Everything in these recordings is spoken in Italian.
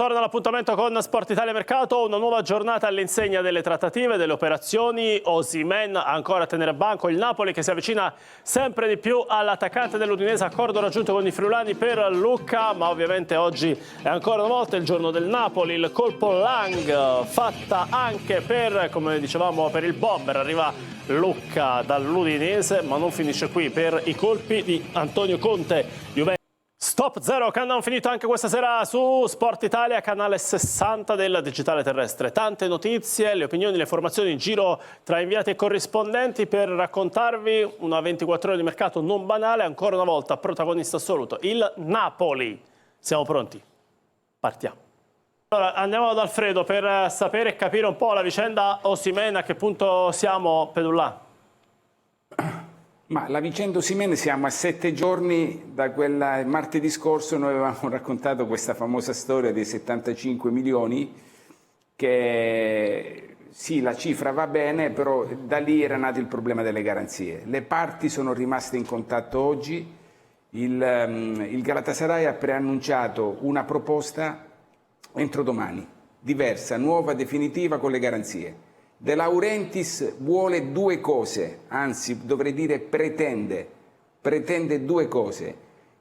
Torna l'appuntamento con Sport Italia Mercato, una nuova giornata all'insegna delle trattative, delle operazioni. Osimhen ancora a tenere banco, il Napoli che si avvicina sempre di più all'attaccante dell'Udinese, accordo raggiunto con i friulani per Lucca, ma ovviamente oggi è ancora una volta il giorno del Napoli, il colpo Lang fatta anche per, come dicevamo, per il bomber, arriva Lucca dall'Udinese, ma non finisce qui per i colpi di Antonio Conte. Juventus. Stop Zero, countdown finito anche questa sera su Sport Italia, canale 60 del digitale terrestre. Tante notizie, le opinioni, le informazioni in giro tra inviati e corrispondenti per raccontarvi una 24 ore di mercato non banale, ancora una volta protagonista assoluto, il Napoli. Siamo pronti? Partiamo. Allora, andiamo ad Alfredo per sapere e capire un po' la vicenda Osimhen, a che punto siamo, Pedullà? Ma la vicenda Osimhen, siamo a 7 giorni da quella martedì scorso. Noi avevamo raccontato questa famosa storia dei 75 milioni che sì, la cifra va bene, però da lì era nato il problema delle garanzie. Le parti sono rimaste in contatto oggi, il Galatasaray ha preannunciato una proposta entro domani, diversa, nuova, definitiva, con le garanzie. De Laurentiis vuole due cose, anzi dovrei dire pretende due cose: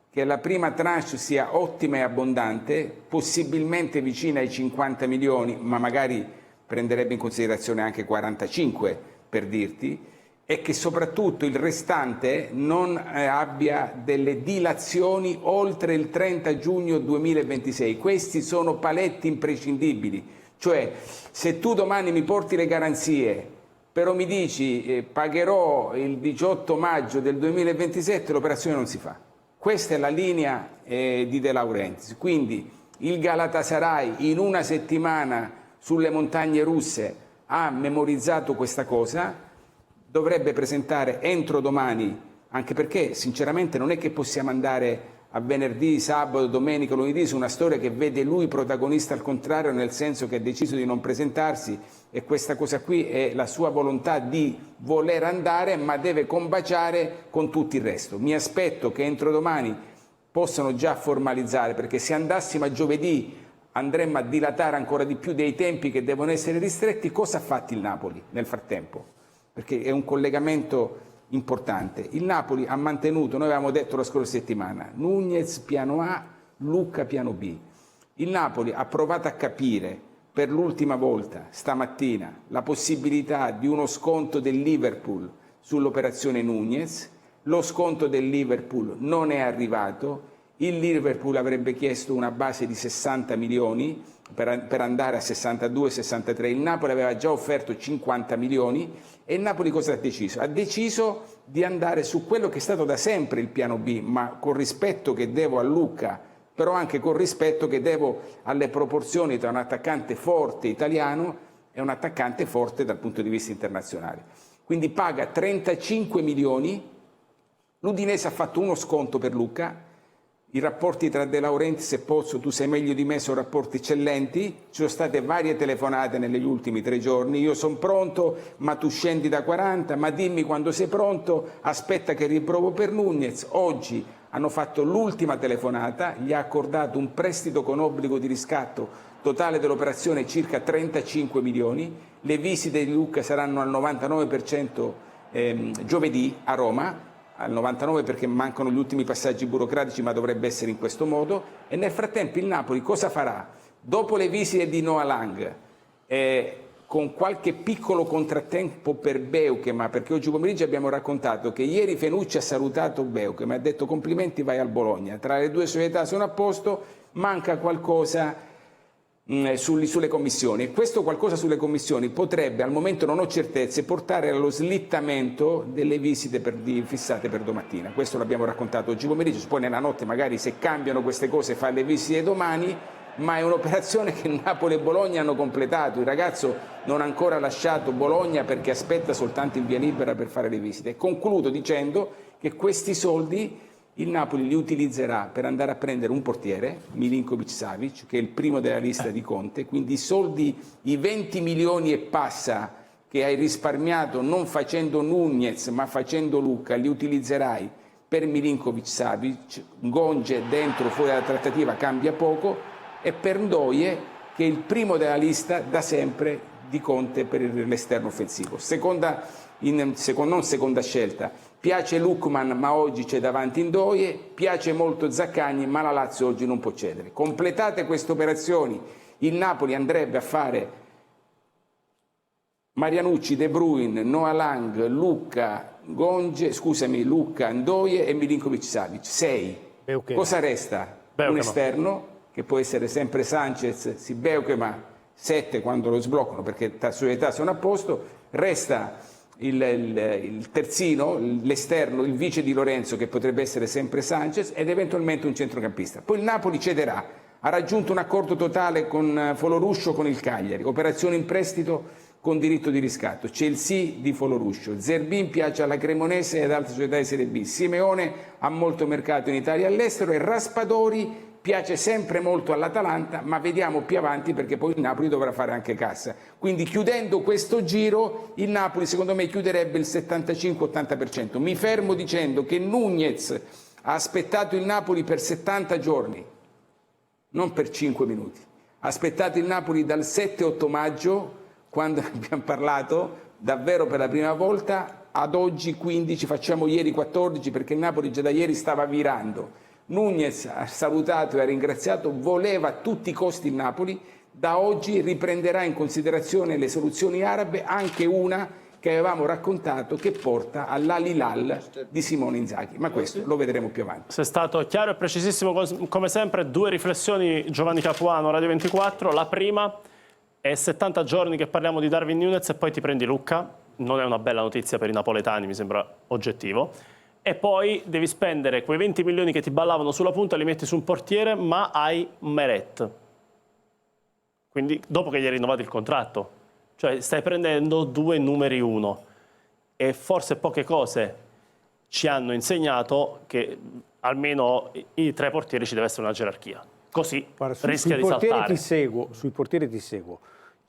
che la prima tranche sia ottima e abbondante, possibilmente vicina ai 50 milioni, ma magari prenderebbe in considerazione anche 45 per dirti, e che soprattutto il restante non abbia delle dilazioni oltre il 30 giugno 2026. Questi sono paletti imprescindibili. Cioè, se tu domani mi porti le garanzie, però mi dici pagherò il 18 maggio del 2027, l'operazione non si fa. Questa è la linea di De Laurentiis. Quindi il Galatasaray in una settimana sulle montagne russe ha memorizzato questa cosa, dovrebbe presentare entro domani, anche perché sinceramente non è che possiamo andare a venerdì, sabato, domenica, lunedì su una storia che vede lui protagonista al contrario, nel senso che ha deciso di non presentarsi, e questa cosa qui è la sua volontà di voler andare, ma deve combaciare con tutto il resto. Mi aspetto che entro domani possano già formalizzare, perché se andassimo a giovedì andremmo a dilatare ancora di più dei tempi che devono essere ristretti. Cosa ha fatto il Napoli nel frattempo? Perché è un collegamento importante. Il Napoli ha mantenuto, noi avevamo detto la scorsa settimana, Nunez piano A, Lucca piano B. Il Napoli ha provato a capire per l'ultima volta stamattina la possibilità di uno sconto del Liverpool sull'operazione Nunez. Lo sconto del Liverpool non è arrivato. Il Liverpool avrebbe chiesto una base di 60 milioni per andare a 62-63, il Napoli aveva già offerto 50 milioni e il Napoli cosa ha deciso? Ha deciso di andare su quello che è stato da sempre il piano B, ma con rispetto che devo a Lucca, però anche con rispetto che devo alle proporzioni tra un attaccante forte italiano e un attaccante forte dal punto di vista internazionale. Quindi paga 35 milioni, l'Udinese ha fatto uno sconto per Lucca. I rapporti tra De Laurentiis e Pozzo, tu sai meglio di me, sono rapporti eccellenti. Ci sono state varie telefonate negli ultimi 3 giorni. Io sono pronto, ma tu scendi da 40, ma dimmi quando sei pronto, aspetta che riprovo per Nunez. Oggi hanno fatto l'ultima telefonata, gli ha accordato un prestito con obbligo di riscatto totale dell'operazione circa 35 milioni. Le visite di Lucca saranno al 99% giovedì a Roma, al 99 perché mancano gli ultimi passaggi burocratici, ma dovrebbe essere in questo modo. E nel frattempo il Napoli cosa farà? Dopo le visite di Noah Lang, con qualche piccolo contrattempo per Beukema, perché oggi pomeriggio abbiamo raccontato che ieri Fenucci ha salutato Beukema e ha detto complimenti, vai al Bologna. Tra le due società sono a posto, manca qualcosa sulle commissioni, e questo qualcosa sulle commissioni potrebbe, al momento non ho certezze, portare allo slittamento delle visite fissate per domattina. Questo l'abbiamo raccontato oggi pomeriggio, poi nella notte magari se cambiano queste cose fa le visite domani, ma è un'operazione che Napoli e Bologna hanno completato. Il ragazzo non ha ancora lasciato Bologna perché aspetta soltanto il via libera per fare le visite. E concludo dicendo che questi soldi il Napoli li utilizzerà per andare a prendere un portiere, Milinkovic-Savic, che è il primo della lista di Conte, quindi i soldi, i 20 milioni e passa che hai risparmiato non facendo Nunez ma facendo Lucca, li utilizzerai per Milinkovic-Savic. Gonge dentro, fuori dalla trattativa cambia poco, e per Ndoye, che è il primo della lista da sempre di Conte per l'esterno offensivo. Non seconda scelta, piace Lookman ma oggi c'è davanti Ndoye, piace molto Zaccagni ma la Lazio oggi non può cedere. Completate queste operazioni, il Napoli andrebbe a fare Marianucci, De Bruyne, Noah Lang, Luca, Ndoye e Milinkovic-Savic. 6. Cosa resta? Un esterno, che può essere sempre Sanchez, Sibeuchema, 7 quando lo sbloccano perché le società sono a posto. Resta il terzino, l'esterno, il vice di Lorenzo, che potrebbe essere sempre Sanchez, ed eventualmente un centrocampista. Poi il Napoli cederà. Ha raggiunto un accordo totale con Foloruscio, con il Cagliari, operazione in prestito con diritto di riscatto. C'è il sì di Foloruscio. Zerbin piace alla Cremonese e ad altre società di Serie B. Simeone ha molto mercato in Italia e all'estero, e Raspadori piace sempre molto all'Atalanta, ma vediamo più avanti perché poi il Napoli dovrà fare anche cassa. Quindi chiudendo questo giro, il Napoli secondo me chiuderebbe il 75-80%. Mi fermo dicendo che Nunez ha aspettato il Napoli per 70 giorni, non per 5 minuti. Ha aspettato il Napoli dal 7-8 maggio, quando abbiamo parlato davvero per la prima volta, ad oggi 15, facciamo ieri 14, perché il Napoli già da ieri stava virando. Nunez ha salutato e ha ringraziato, voleva a tutti i costi il Napoli, da oggi riprenderà in considerazione le soluzioni arabe, anche una che avevamo raccontato che porta all'Al Hilal di Simone Inzaghi, ma questo lo vedremo più avanti. Se è stato chiaro e precisissimo come sempre. 2 riflessioni, Giovanni Capuano, Radio 24. La prima è 70 giorni che parliamo di Darwin Núñez e poi ti prendi Lucca. Non è una bella notizia per i napoletani, mi sembra oggettivo. E poi devi spendere quei 20 milioni che ti ballavano sulla punta, li metti su un portiere, ma hai Meret. Quindi dopo che gli hai rinnovato il contratto. Cioè stai prendendo 2 numeri 1. E forse poche cose ci hanno insegnato che almeno i 3 portieri ci deve essere una gerarchia. Così rischia di saltare. Sui portieri ti seguo.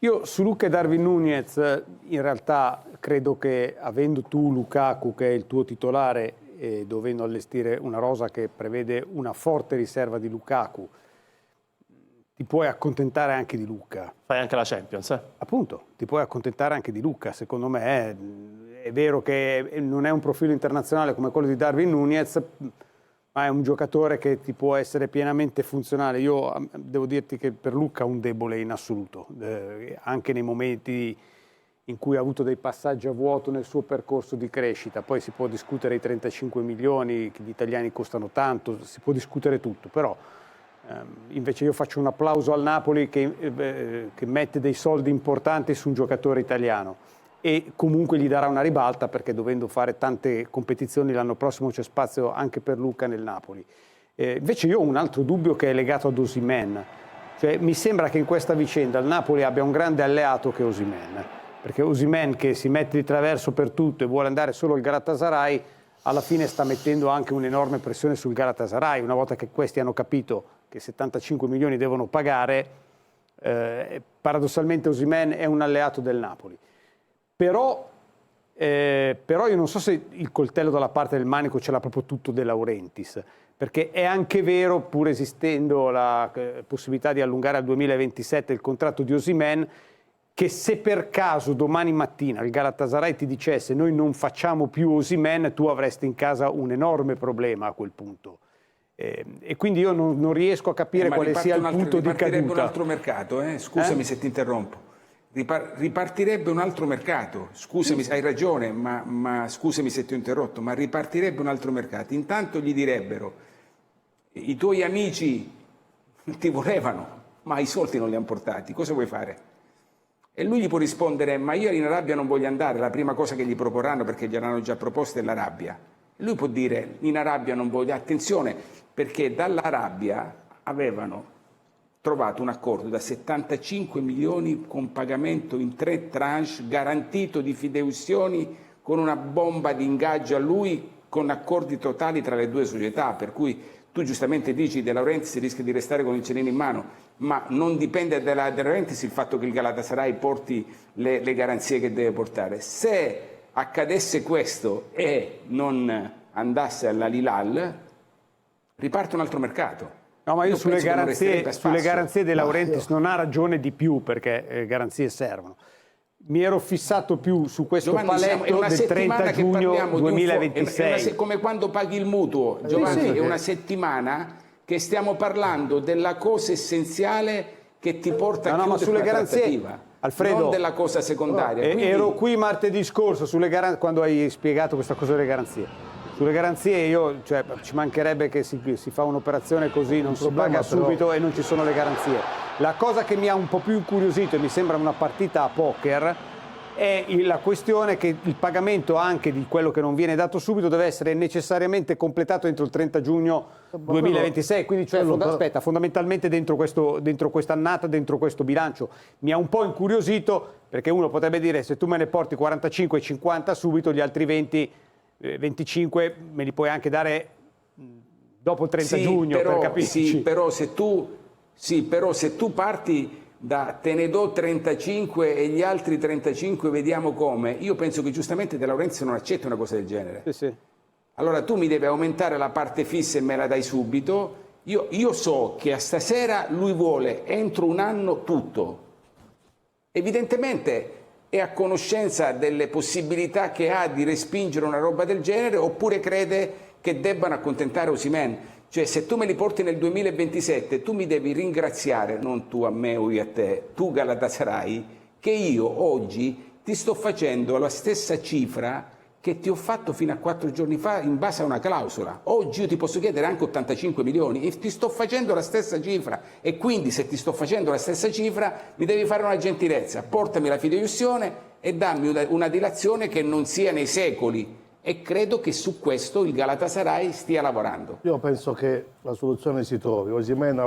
Io su Lucca e Darwin Núñez in realtà credo che, avendo tu Lukaku che è il tuo titolare e dovendo allestire una rosa che prevede una forte riserva di Lukaku, ti puoi accontentare anche di Lucca. Fai anche la Champions, eh? Appunto, ti puoi accontentare anche di Lucca. Secondo me è vero che non è un profilo internazionale come quello di Darwin Núñez, ma è un giocatore che ti può essere pienamente funzionale. Io devo dirti che per Lucca ho un debole in assoluto, anche nei momenti in cui ha avuto dei passaggi a vuoto nel suo percorso di crescita. Poi si può discutere i 35 milioni, che gli italiani costano tanto, si può discutere tutto, però invece io faccio un applauso al Napoli che mette dei soldi importanti su un giocatore italiano e comunque gli darà una ribalta, perché dovendo fare tante competizioni l'anno prossimo c'è spazio anche per Lucca nel Napoli. Invece io ho un altro dubbio che è legato ad Osimhen. Cioè, mi sembra che in questa vicenda il Napoli abbia un grande alleato che è Osimhen, perché Osimhen, che si mette di traverso per tutto e vuole andare solo al Galatasaray, alla fine sta mettendo anche un'enorme pressione sul Galatasaray. Una volta che questi hanno capito che 75 milioni devono pagare, paradossalmente Osimhen è un alleato del Napoli. Però io non so se il coltello dalla parte del manico ce l'ha proprio tutto De Laurentiis, perché è anche vero, pur esistendo la possibilità di allungare al 2027 il contratto di Osimhen, che se per caso domani mattina il Galatasaray ti dicesse noi non facciamo più Osimhen, tu avresti in casa un enorme problema a quel punto. E quindi io non riesco a capire quale sia il punto di caduta. Un altro mercato, scusami se ti interrompo. Ripartirebbe un altro mercato, scusami, hai ragione, ma scusami se ti ho interrotto, ma ripartirebbe un altro mercato. Intanto gli direbbero, i tuoi amici ti volevano, ma i soldi non li hanno portati, cosa vuoi fare? E lui gli può rispondere, ma io in Arabia non voglio andare, la prima cosa che gli proporranno, perché gliel'hanno già proposta, è l'Arabia. E lui può dire, in Arabia non voglio, attenzione, perché dall'Arabia avevano trovato un accordo da 75 milioni con pagamento in 3 tranche, garantito di fideiussioni, con una bomba di ingaggio a lui, con accordi totali tra le 2 società, per cui tu giustamente dici De Laurentiis rischia di restare con il cerino in mano, ma non dipende da De Laurentiis il fatto che il Galatasaray porti le garanzie che deve portare. Se accadesse questo e non andasse all'Al Hilal, riparte un altro mercato. No, ma io penso che non resterebbe a sulle spasso. garanzie De Laurentiis non ha ragione di più, perché garanzie servono. Mi ero fissato più su questo Giovanni, paletto è una del 30 settimana che giugno parliamo di 2026. è come quando paghi il mutuo, Giovanni, sì. è una settimana che stiamo parlando della cosa essenziale che ti porta a ma chiudere sulle la garanzie, trattativa, Alfredo, non della cosa secondaria. Quindi- ero qui martedì scorso quando hai spiegato questa cosa delle garanzie. Sulle garanzie ci mancherebbe che si fa un'operazione così, non si paga subito e non ci sono le garanzie. La cosa che mi ha un po' più incuriosito e mi sembra una partita a poker è la questione che il pagamento anche di quello che non viene dato subito deve essere necessariamente completato entro il 30 giugno 2026, quindi fondamentalmente dentro quest'annata, dentro questo bilancio. Mi ha un po' incuriosito, perché uno potrebbe dire: se tu me ne porti 45-50 subito, gli altri 25 me li puoi anche dare dopo il 30 giugno, per capirci. Sì, però se tu parti da te ne do 35 e gli altri 35 vediamo come, io penso che giustamente De Laurentiis non accetta una cosa del genere. Sì. Allora tu mi devi aumentare la parte fissa e me la dai subito. Io so che a stasera lui vuole entro un anno tutto. Evidentemente è a conoscenza delle possibilità che ha di respingere una roba del genere, oppure crede che debbano accontentare Osimhen. Cioè, se tu me li porti nel 2027, tu mi devi ringraziare, non tu a me o io a te, tu Galatasaray, che io oggi ti sto facendo la stessa cifra che ti ho fatto fino a 4 giorni fa in base a una clausola. Oggi io ti posso chiedere anche 85 milioni e ti sto facendo la stessa cifra, e quindi se ti sto facendo la stessa cifra mi devi fare una gentilezza, portami la fideiussione e dammi una dilazione che non sia nei secoli, e credo che su questo il Galatasaray stia lavorando. Io penso che la soluzione si trovi. Osimhen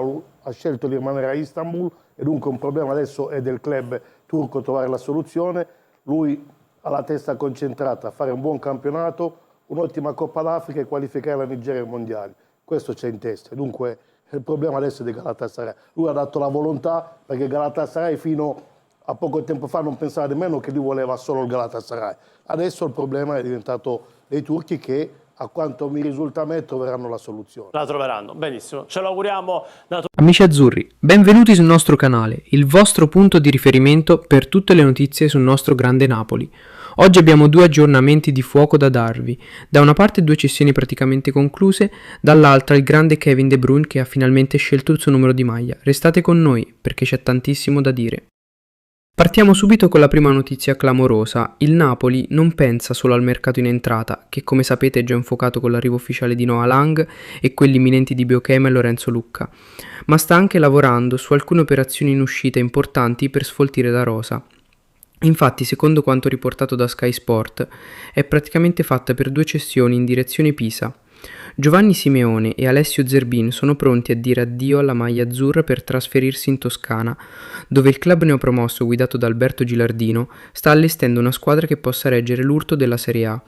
ha scelto di rimanere a Istanbul e dunque un problema adesso è del club turco trovare la soluzione. Lui ha la testa concentrata a fare un buon campionato, un'ottima Coppa d'Africa e qualificare la Nigeria ai mondiali. Questo c'è in testa. Dunque il problema adesso è di Galatasaray. Lui ha dato la volontà, perché Galatasaray fino a poco tempo fa non pensava nemmeno che lui voleva solo il Galatasaray. Adesso il problema è diventato dei turchi che, a quanto mi risulta a me, troveranno la soluzione. La troveranno, benissimo, ce lo auguriamo. Amici azzurri, benvenuti sul nostro canale, il vostro punto di riferimento per tutte le notizie sul nostro grande Napoli. Oggi abbiamo 2 aggiornamenti di fuoco da darvi. Da una parte 2 cessioni praticamente concluse, dall'altra il grande Kevin De Bruyne che ha finalmente scelto il suo numero di maglia. Restate con noi perché c'è tantissimo da dire. Partiamo subito con la prima notizia clamorosa. Il Napoli non pensa solo al mercato in entrata, che come sapete è già infuocato con l'arrivo ufficiale di Noah Lang e quelli imminenti di Biochema e Lorenzo Lucca, ma sta anche lavorando su alcune operazioni in uscita importanti per sfoltire la rosa. Infatti, secondo quanto riportato da Sky Sport, è praticamente fatta per 2 cessioni in direzione Pisa. Giovanni Simeone e Alessio Zerbin sono pronti a dire addio alla maglia azzurra per trasferirsi in Toscana, dove il club neopromosso guidato da Alberto Gilardino sta allestendo una squadra che possa reggere l'urto della Serie A.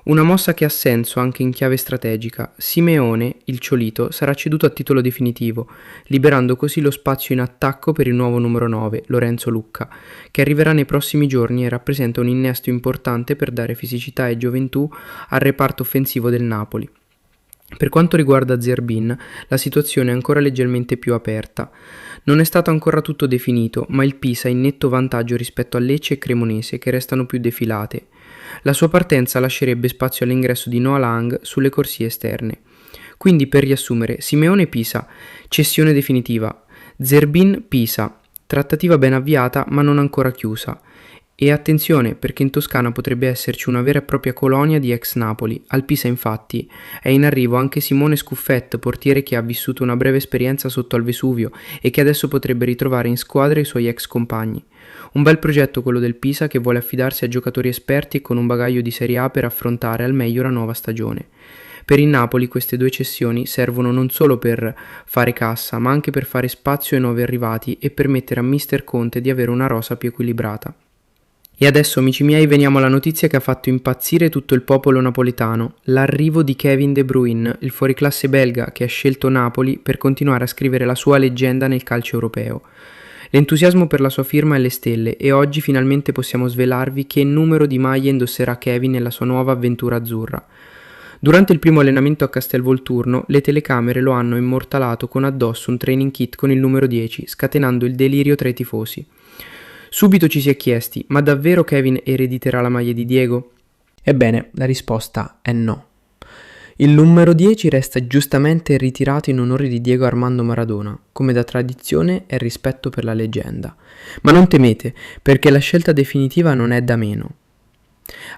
Una mossa che ha senso anche in chiave strategica. Simeone, il Ciolito, sarà ceduto a titolo definitivo, liberando così lo spazio in attacco per il nuovo numero 9, Lorenzo Lucca, che arriverà nei prossimi giorni e rappresenta un innesto importante per dare fisicità e gioventù al reparto offensivo del Napoli. Per quanto riguarda Zerbin, la situazione è ancora leggermente più aperta. Non è stato ancora tutto definito, ma il Pisa è in netto vantaggio rispetto a Lecce e Cremonese, che restano più defilate. La sua partenza lascerebbe spazio all'ingresso di Noah Lang sulle corsie esterne. Quindi, per riassumere, Simeone-Pisa, cessione definitiva. Zerbin-Pisa, trattativa ben avviata ma non ancora chiusa. E attenzione, perché in Toscana potrebbe esserci una vera e propria colonia di ex Napoli. Al Pisa infatti è in arrivo anche Simone Scuffet, portiere che ha vissuto una breve esperienza sotto al Vesuvio e che adesso potrebbe ritrovare in squadra i suoi ex compagni. Un bel progetto quello del Pisa, che vuole affidarsi a giocatori esperti e con un bagaglio di Serie A per affrontare al meglio la nuova stagione. Per il Napoli queste 2 cessioni servono non solo per fare cassa, ma anche per fare spazio ai nuovi arrivati e permettere a Mister Conte di avere una rosa più equilibrata. E adesso, amici miei, veniamo alla notizia che ha fatto impazzire tutto il popolo napoletano: l'arrivo di Kevin De Bruyne, il fuoriclasse belga che ha scelto Napoli per continuare a scrivere la sua leggenda nel calcio europeo. L'entusiasmo per la sua firma è alle stelle e oggi finalmente possiamo svelarvi che numero di maglie indosserà Kevin nella sua nuova avventura azzurra. Durante il primo allenamento a Castelvolturno, le telecamere lo hanno immortalato con addosso un training kit con il numero 10, scatenando il delirio tra i tifosi. Subito ci si è chiesti, ma davvero Kevin erediterà la maglia di Diego? Ebbene, la risposta è no. Il numero 10 resta giustamente ritirato in onore di Diego Armando Maradona, come da tradizione e rispetto per la leggenda. Ma non temete, perché la scelta definitiva non è da meno.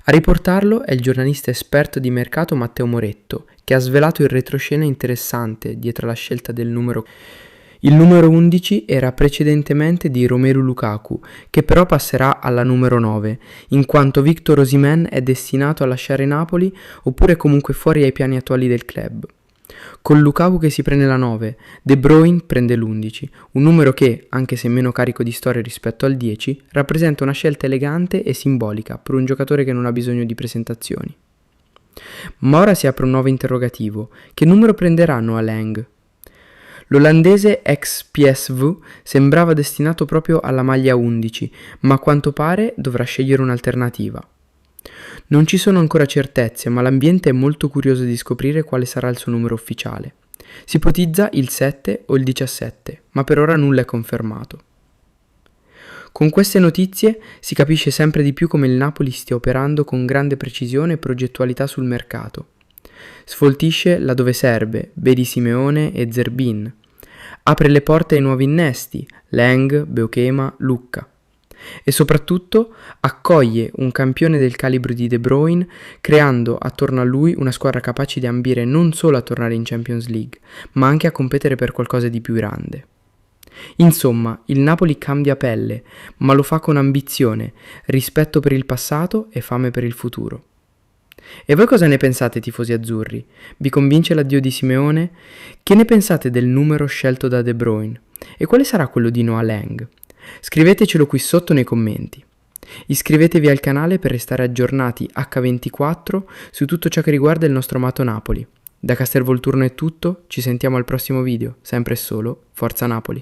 A riportarlo è il giornalista esperto di mercato Matteo Moretto, che ha svelato il retroscena interessante dietro la scelta del numero. Il numero 11 era precedentemente di Romelu Lukaku, che però passerà alla numero 9, in quanto Victor Osimhen è destinato a lasciare Napoli oppure comunque fuori ai piani attuali del club. Con Lukaku che si prende la 9, De Bruyne prende l'11, un numero che, anche se meno carico di storia rispetto al 10, rappresenta una scelta elegante e simbolica per un giocatore che non ha bisogno di presentazioni. Ma ora si apre un nuovo interrogativo: che numero prenderanno a Lang? L'olandese ex PSV sembrava destinato proprio alla maglia 11, ma a quanto pare dovrà scegliere un'alternativa. Non ci sono ancora certezze, ma l'ambiente è molto curioso di scoprire quale sarà il suo numero ufficiale. Si ipotizza il 7 o il 17, ma per ora nulla è confermato. Con queste notizie si capisce sempre di più come il Napoli stia operando con grande precisione e progettualità sul mercato. Sfoltisce laddove serve, vedi Simeone e Zerbin. Apre le porte ai nuovi innesti, Lang, Beukema, Lucca. E soprattutto accoglie un campione del calibro di De Bruyne, creando attorno a lui una squadra capace di ambire non solo a tornare in Champions League, ma anche a competere per qualcosa di più grande. Insomma, il Napoli cambia pelle, ma lo fa con ambizione, rispetto per il passato e fame per il futuro. E voi cosa ne pensate, tifosi azzurri? Vi convince l'addio di Simeone? Che ne pensate del numero scelto da De Bruyne? E quale sarà quello di Noah Lang? Scrivetecelo qui sotto nei commenti. Iscrivetevi al canale per restare aggiornati H24 su tutto ciò che riguarda il nostro amato Napoli. Da Castelvolturno è tutto, ci sentiamo al prossimo video, sempre e solo Forza Napoli!